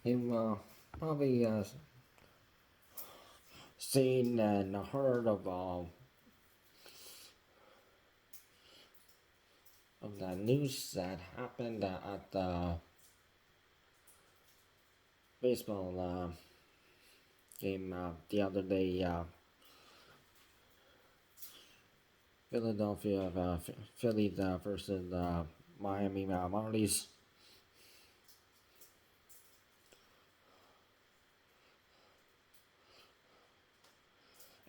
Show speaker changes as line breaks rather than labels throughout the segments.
You've probably seen and heard of the news that happened at the baseball game the other day. Philadelphia Phillies versus Miami Marlins.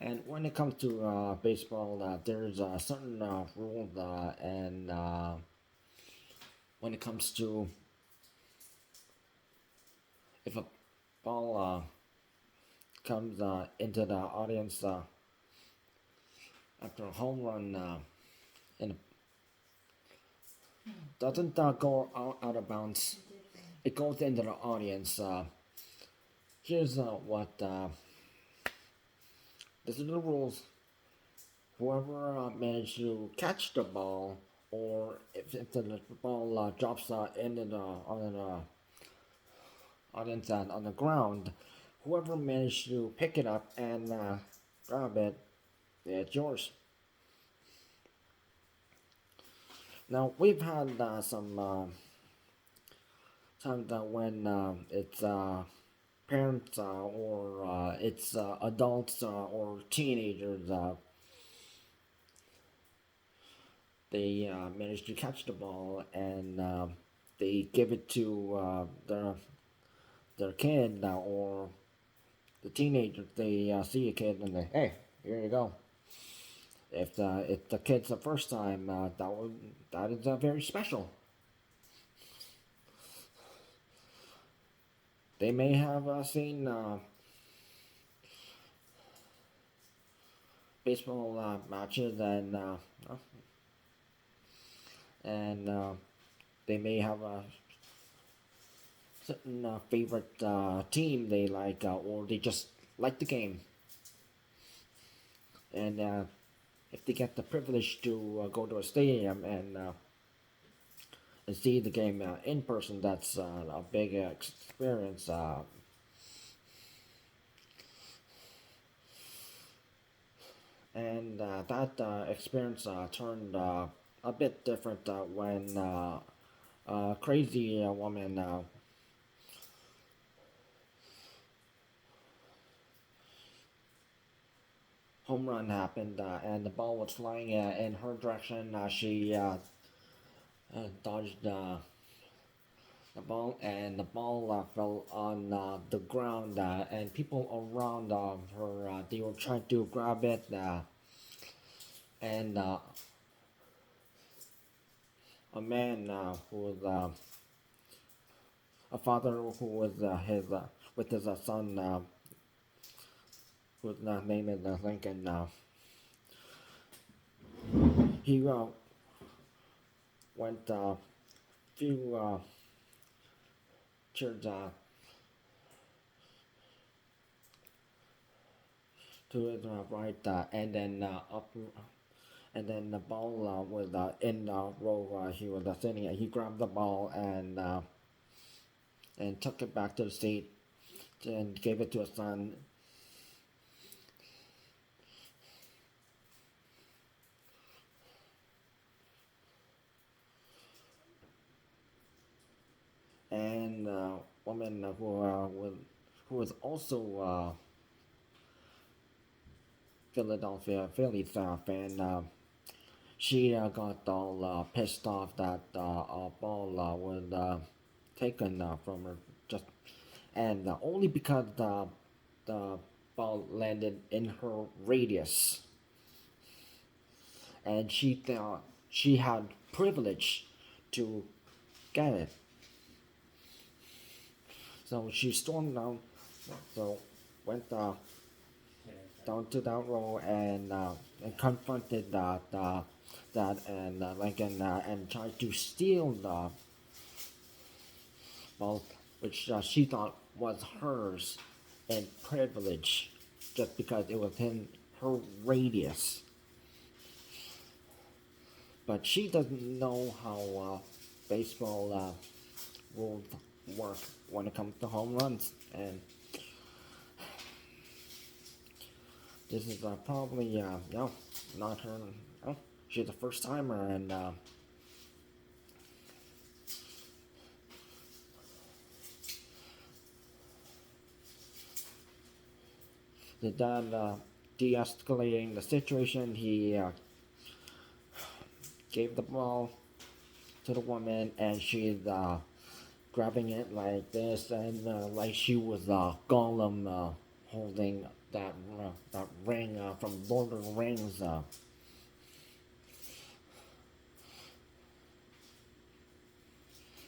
And when it comes to baseball, there's a certain rule, and when it comes to if a ball comes into the audience after a home run and doesn't go out of bounds, it goes into the audience. Here's what this is the rules. Whoever managed to catch the ball, or if the ball drops into the audience on the ground, whoever managed to pick it up and grab it, it's yours. Now we've had some times when it's parents or it's adults or teenagers. They manage to catch the ball and they give it to their kid or the teenager. They see a kid and they, hey, here you go. If the kid's the first time, that is very special. They may have seen baseball matches and they may have a certain favorite team they like, or they just like the game. And if they get the privilege to go to a stadium and see the game in person, that's a big experience. And that experience turned a bit different when a crazy woman home run happened and the ball was flying in her direction. She dodged the ball and the ball fell on the ground and people around her they were trying to grab it and a man who was a father who was his with his son whose name is Lincoln. He went a few chairs to his right, and then up, and then the ball was in the row. He was sitting. He grabbed the ball and took it back to the seat and gave it to his son. And woman who was also Philadelphia Phillies fan. She got all pissed off that a ball was taken from her, just and only because the ball landed in her radius, and she thought she had privilege to get it. So she stormed down, so went down to that row and confronted that and Lincoln and tried to steal the ball, which she thought was hers and privilege, just because it was in her radius. But she doesn't know how baseball rules work when it comes to home runs, and this is probably not her. She's a first timer, and the dad de-escalating the situation. He gave the ball to the woman, and she's grabbing it like this, and like she was Gollum holding that ring from Lord of the Rings.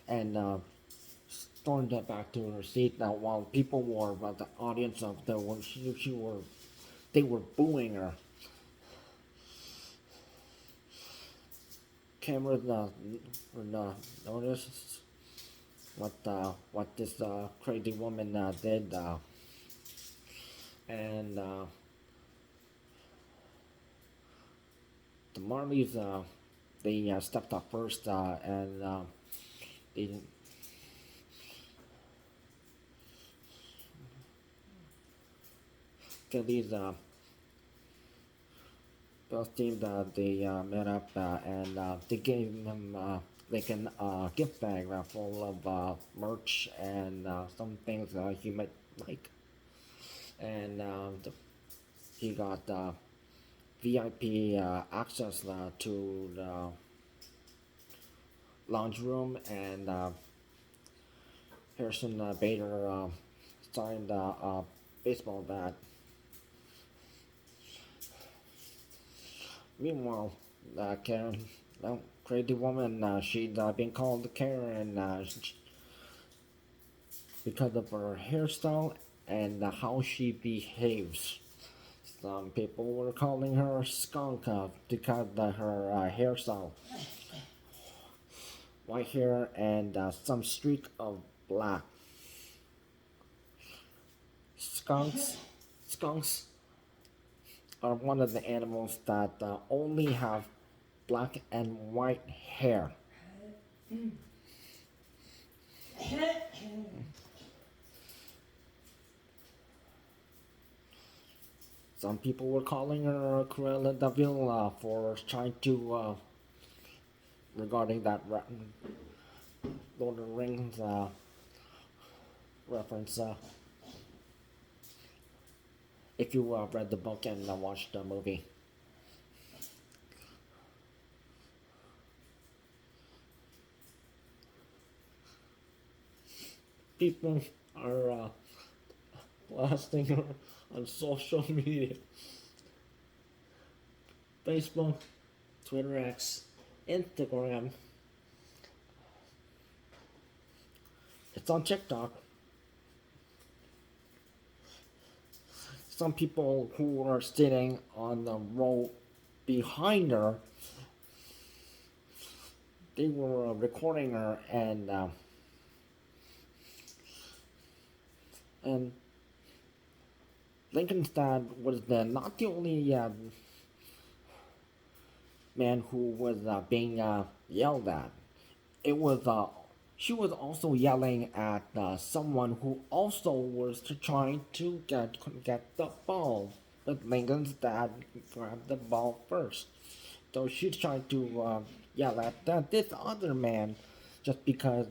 And stormed it back to her seat. Now, while people were, the audience of the they were booing her. Cameras noticed what this crazy woman did, and the Marlies they stepped up first, and they Phillies both teams they met up, and they gave him like a gift bag full of merch and some things he might like, and he got VIP access to the lounge room, and Harrison Bader signed a baseball bat. Meanwhile, Karen, crazy woman, she's been called Karen because of her hairstyle and how she behaves. Some people were calling her skunk because of her hairstyle. White hair and some streak of black. Skunks are one of the animals that only have black and white hair. Some people were calling her Cruella de Vil for trying to regarding that Lord of the Rings reference. If you read the book and watched the movie. People are blasting her on social media. Facebook, Twitter X, Instagram. It's on TikTok. Some people who are sitting on the row behind her, they were recording her, and Lincoln's dad was not the only man who was being yelled at. It was she was also yelling at someone who also was trying to get the ball, but Lincoln's dad grabbed the ball first. So she's trying to yell at this other man just because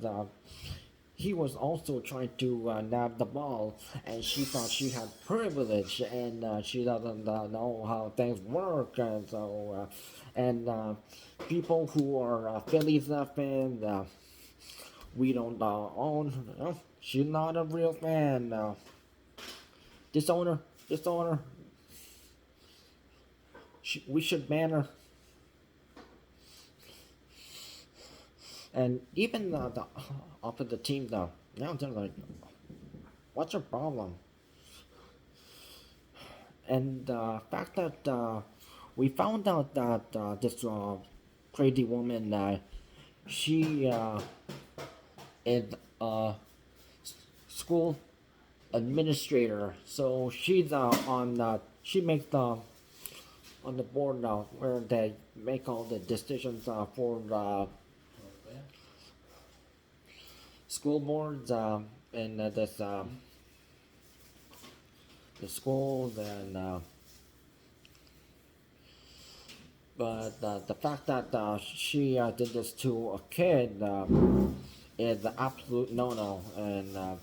he was also trying to nab the ball, and she thought she had privilege, and she doesn't know how things work, and so people who are Phillies fans, we don't own. She's not a real fan. Dishonor. We should ban her. And even the opposite team, now they're like, "What's your problem?" And the fact that we found out that this crazy woman, she is a school administrator, so she's she makes the on the board now where they make all the decisions for the school boards in this the schools and but the fact that she did this to a kid is the absolute no-no, and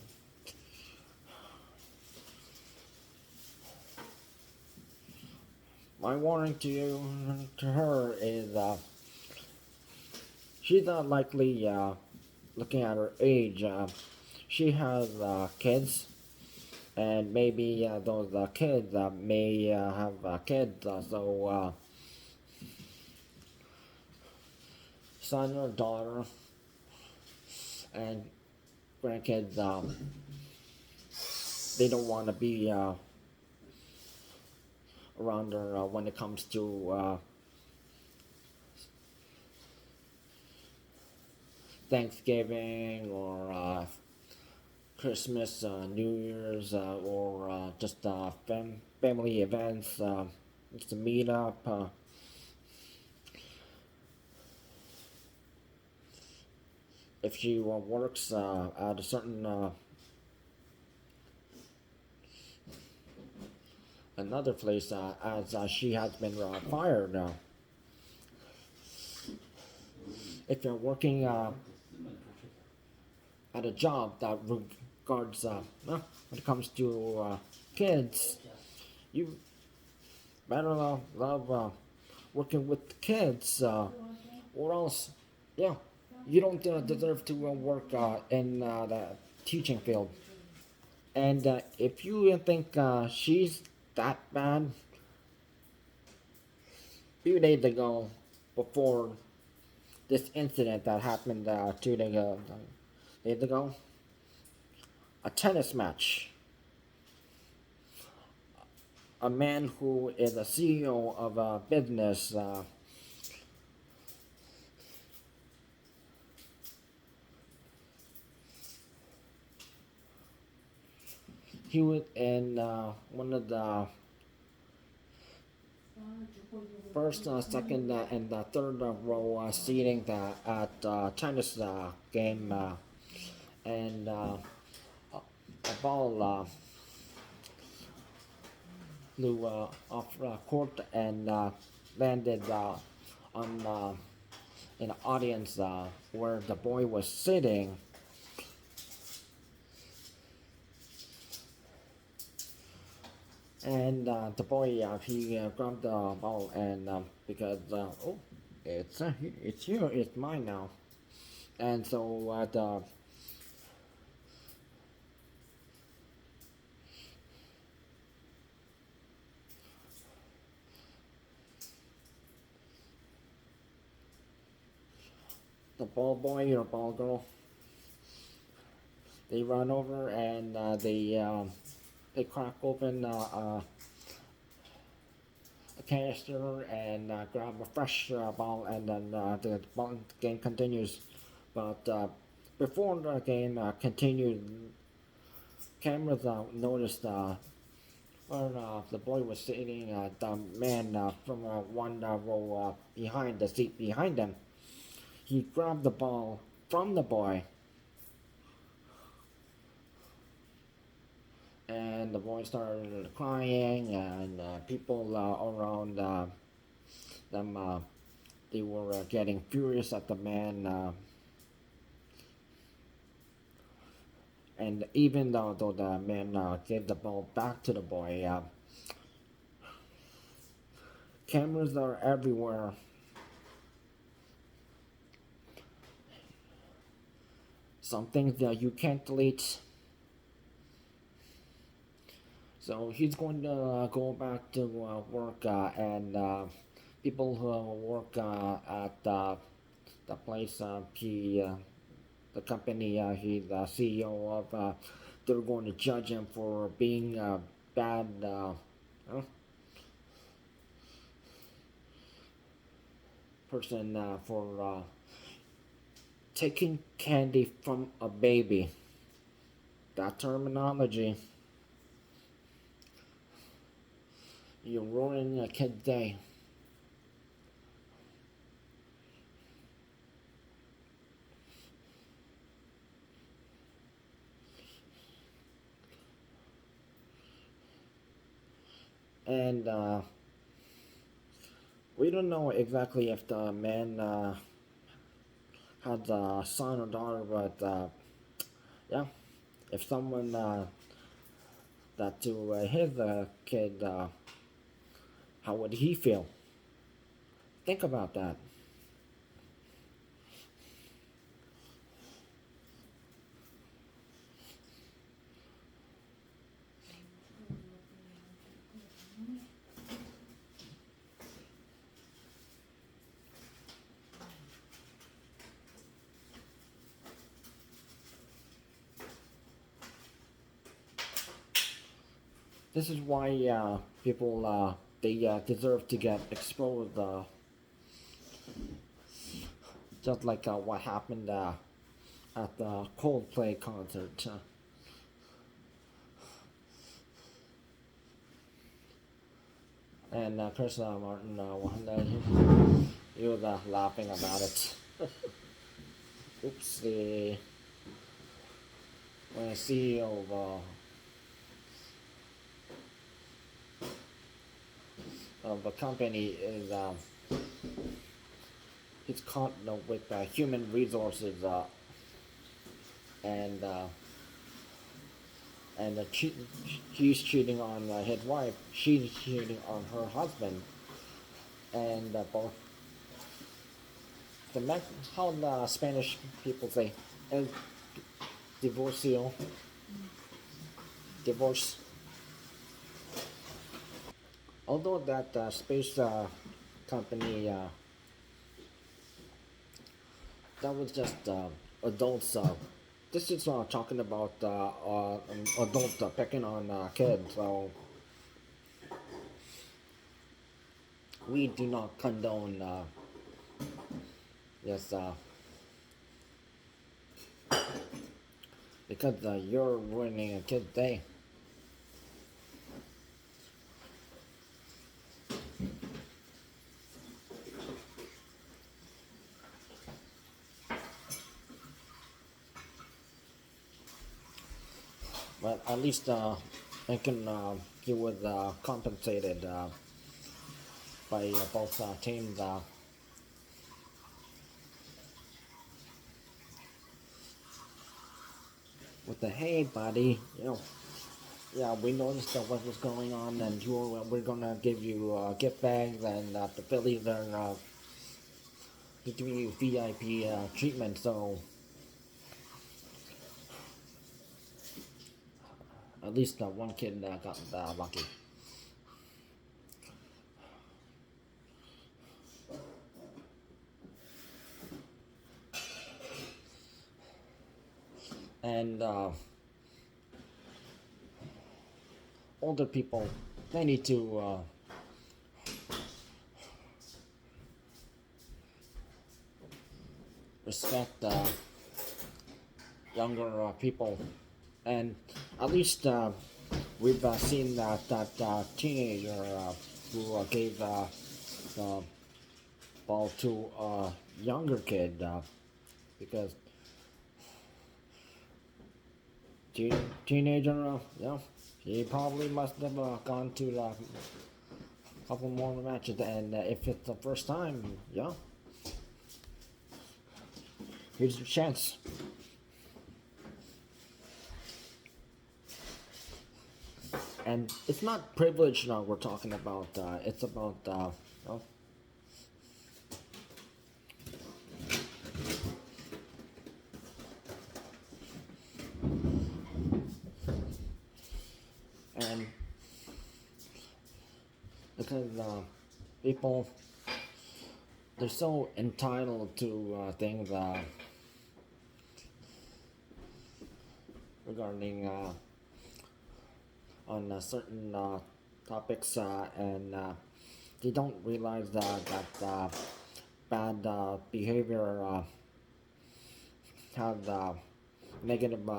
my warning to you to her is she's not likely looking at her age. She has kids, and maybe those kids may have kids. So son or daughter and grandkids, they don't want to be around her when it comes to Thanksgiving or Christmas, New Year's, or just family events, just a meet up. If she works at a certain another place, as she has been fired. If you're working at a job that regards when it comes to kids, you better love working with kids, or else, yeah, you don't deserve to work in the teaching field. And if you think she's that bad, few days ago, before this incident that happened 2 days ago, a tennis match. A man who is a CEO of a business, he was in one of the first, second, and third row seating at China's game, and a ball flew off court and landed on an audience where the boy was sitting. And the boy, he grabbed the ball and because oh, it's here, it's mine now. And so the ball boy or ball girl, they run over and they crack open a canister and grab a fresh ball, and then the ball game continues. But before the game continued, cameras noticed where the boy was sitting. The man from one row behind the seat behind him, he grabbed the ball from the boy, and the boy started crying, and people around them, they were getting furious at the man, and even though the man gave the ball back to the boy, cameras are everywhere. Some things that you can't delete. So he's going to go back to work, and people who work at the place, the company he's the CEO of, they're going to judge him for being a bad person for taking candy from a baby. That terminology. You're ruining a kid's day. and we don't know exactly if the man had a son or daughter, but yeah, if someone that to his kid, how would he feel? Think about that. This is why people they deserve to get exposed, just like what happened at the Coldplay concert. And Chris Martin, one day he was laughing about it. Oopsie. When a CEO of a company is he's caught with human resources and he's cheating on his wife, she's cheating on her husband, and both how the Spanish people say el divorcio, divorce. Although that space company that was just adults. This is talking about adults picking on kids. So we do not condone this because you're ruining a kid's day. But at least I can he was compensated by both teams. With the hey buddy, yeah, we noticed what was going on, and we're gonna give you gift bags, and the Phillies are giving you VIP treatment. So at least one kid got lucky. And older people, they need to respect younger people, and at least we've seen that teenager who gave the ball to a younger kid because teenager, he probably must have gone to a couple more matches, and if it's the first time, here's your chance. And it's not privilege now we're talking about. It's about and because people they're so entitled to things regarding on certain topics and they don't realize that bad behavior have negative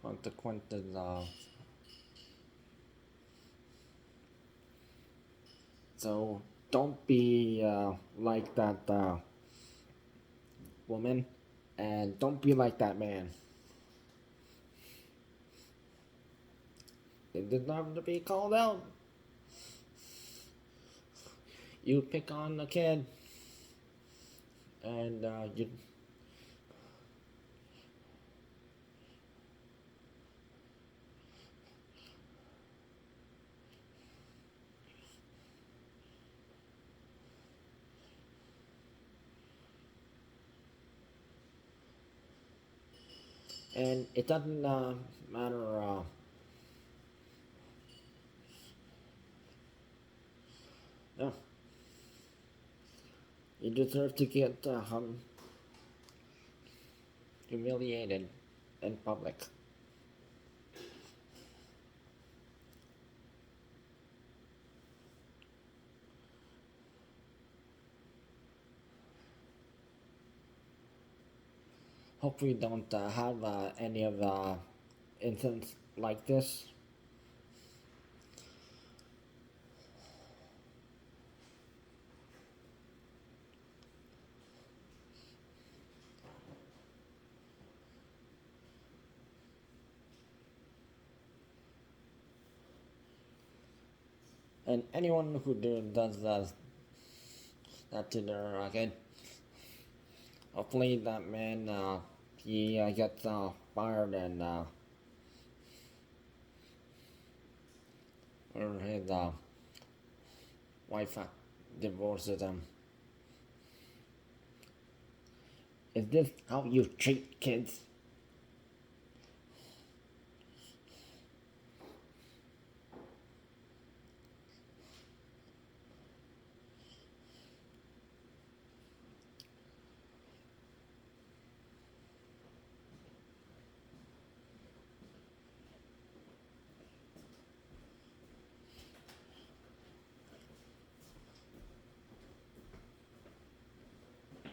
consequences. So don't be like that woman, and don't be like that man. They deserve to be called out. You pick on a kid, and it doesn't matter. No, you deserve to get humiliated in public. Hope we don't have any of incidents like this. And anyone who does that to their kid, hopefully that man he gets fired and or his wife divorces him. Is this how you treat kids?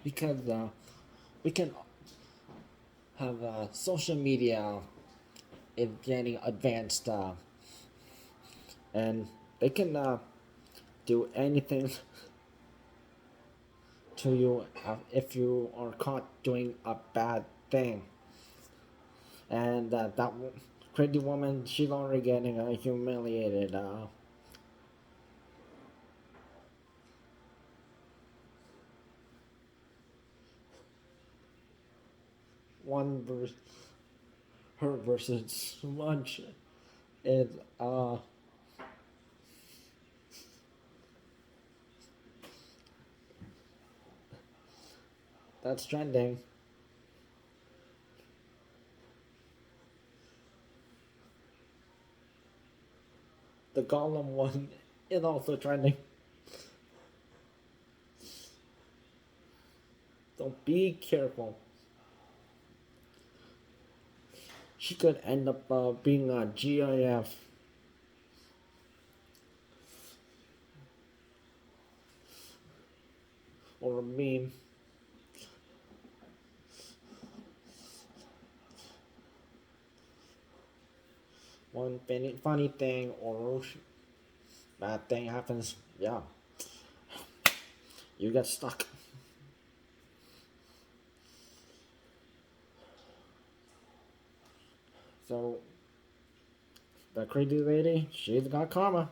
Because we can have social media is getting advanced and they can do anything to you if you are caught doing a bad thing. And crazy woman, she's already getting humiliated. One versus her versus lunch is that's trending. The Gollum one is also trending. So be careful. She could end up being a GIF or a meme. One funny thing or bad thing happens, yeah, you get stuck. So the crazy lady, she's got karma.